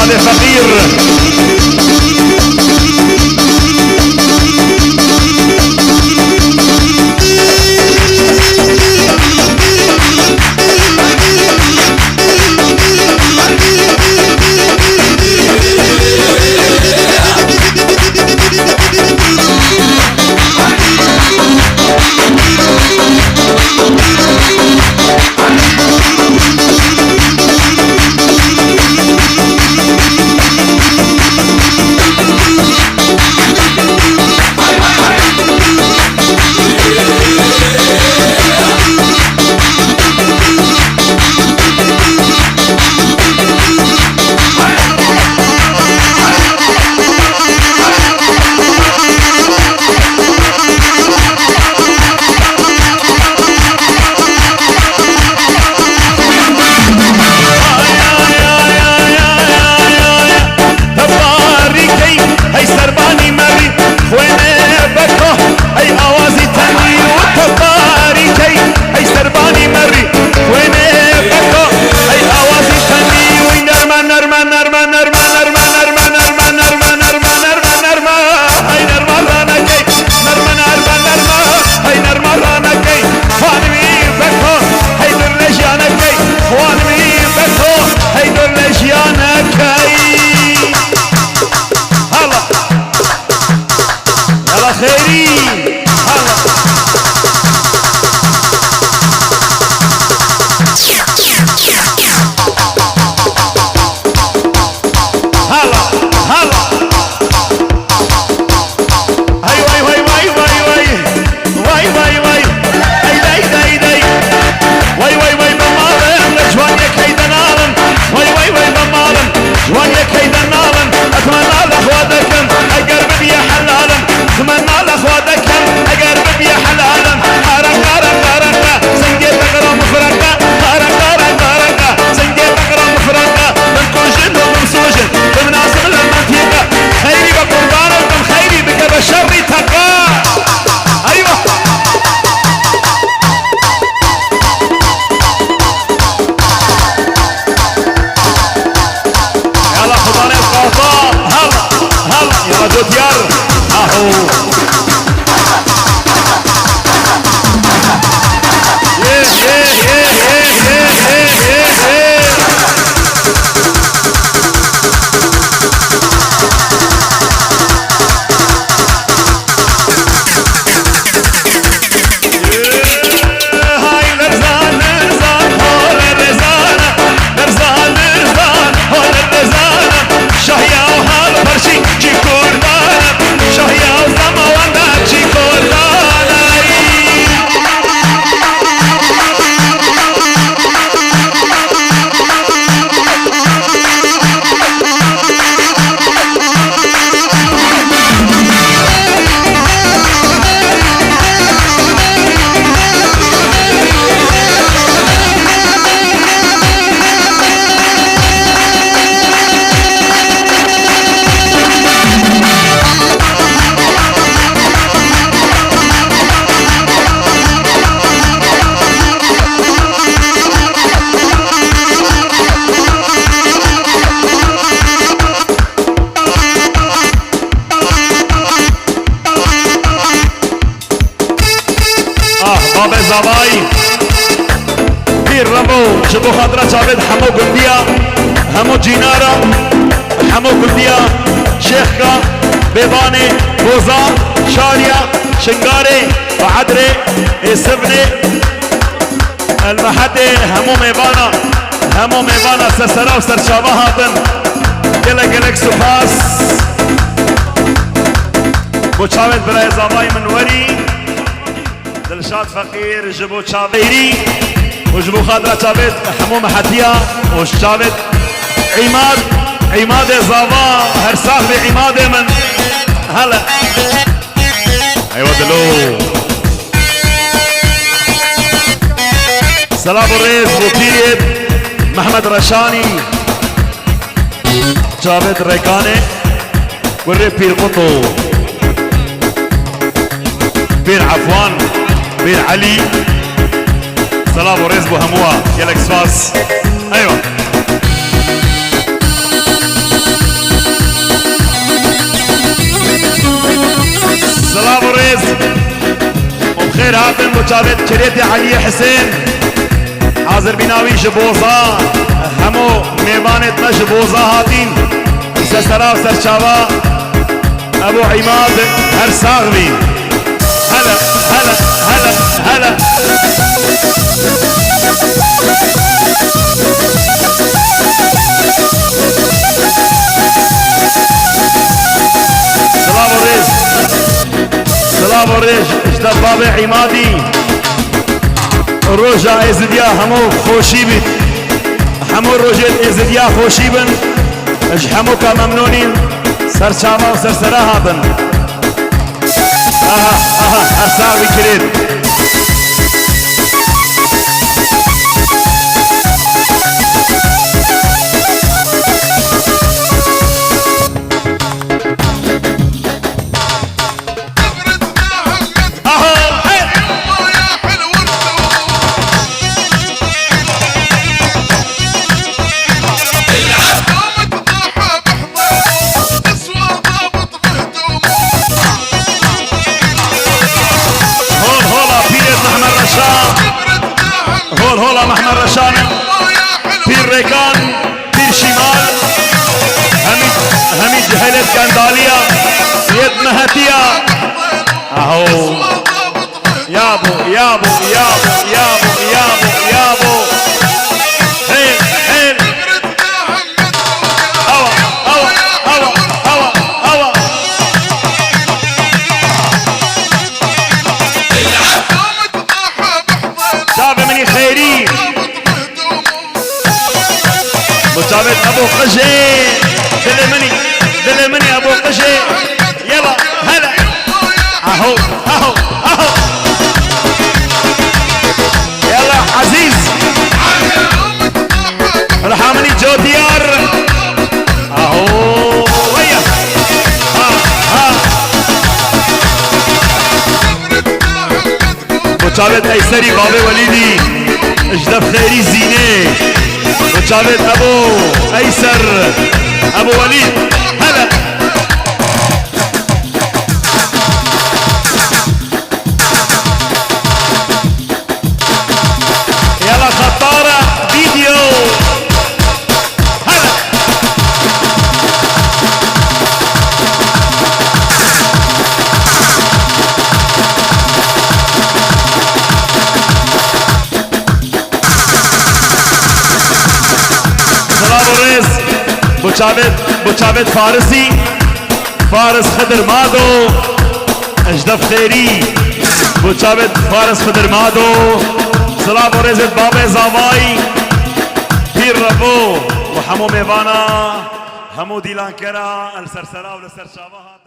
صالح فقير. زاوای پیر رمو جبو خاطرات جاوید همو گندیا همو جینارا همو گندیا شیخ کا بیبانه بوزا شاریا شنگاره وعدره سبنه المحده همو میوانا سرسرا و سرشابه هاتن گلک سپاس بو چاوید برای زاوای منوری دلشاد فقير جبو شافيري وجبو خاطرة شافيت حمو محتيا وشافيت عماد زافا هرساخ بعماد من هلا ايوه دلو سلام الرئيس بوكيد محمد رشاني شافيت ريكاني والريب بير قطو بير عفوان بير علي سلام وريز بو هموها يلك سفاس ايوه خير هاتن مجابد كريتي علي حسين حاضر بناوي جبوزا همو ميوانت ما جبوزا هاتين سسرا وسرشاوا ابو عماد هرساغبي هلا هلا هلا هلا سلام الريج سلام الريج اجتب بابي عمادي روجا ازديا همو خوشي بيت همو روجت ازديا خوشي بن اج همو كا ممنونين سرچاوا وسرسرا هاتن اها اها هرساغبي كريت هولا محمد رشانة بير ريكان بير شمال همي جهلت كانداليا يد مهتيا اهو يابو يابو يابو يابو يابو يابو هيل هيل هوا هوا هوا هوا هوا شاب مني خيري مجابد ابو قشي دل مني ابو قشي يلا هلا اهو اهو اهو يلا عزيز الحامني جو ديار اهو ويا ها ها مجابد ايسري بابي وليدي اجدب خيري زينه مجابد ابو ايسر ابو وليد هلا يلا خطارة فيديو هلا بوچابد فارسي فارس خضر مادو اجدف خيري بوچابد فارس خضر مادو سلام ورزت بابي زاواي پیر ربو وحمو ميوانا همو ديلان كرا السرسرا والسرشاوها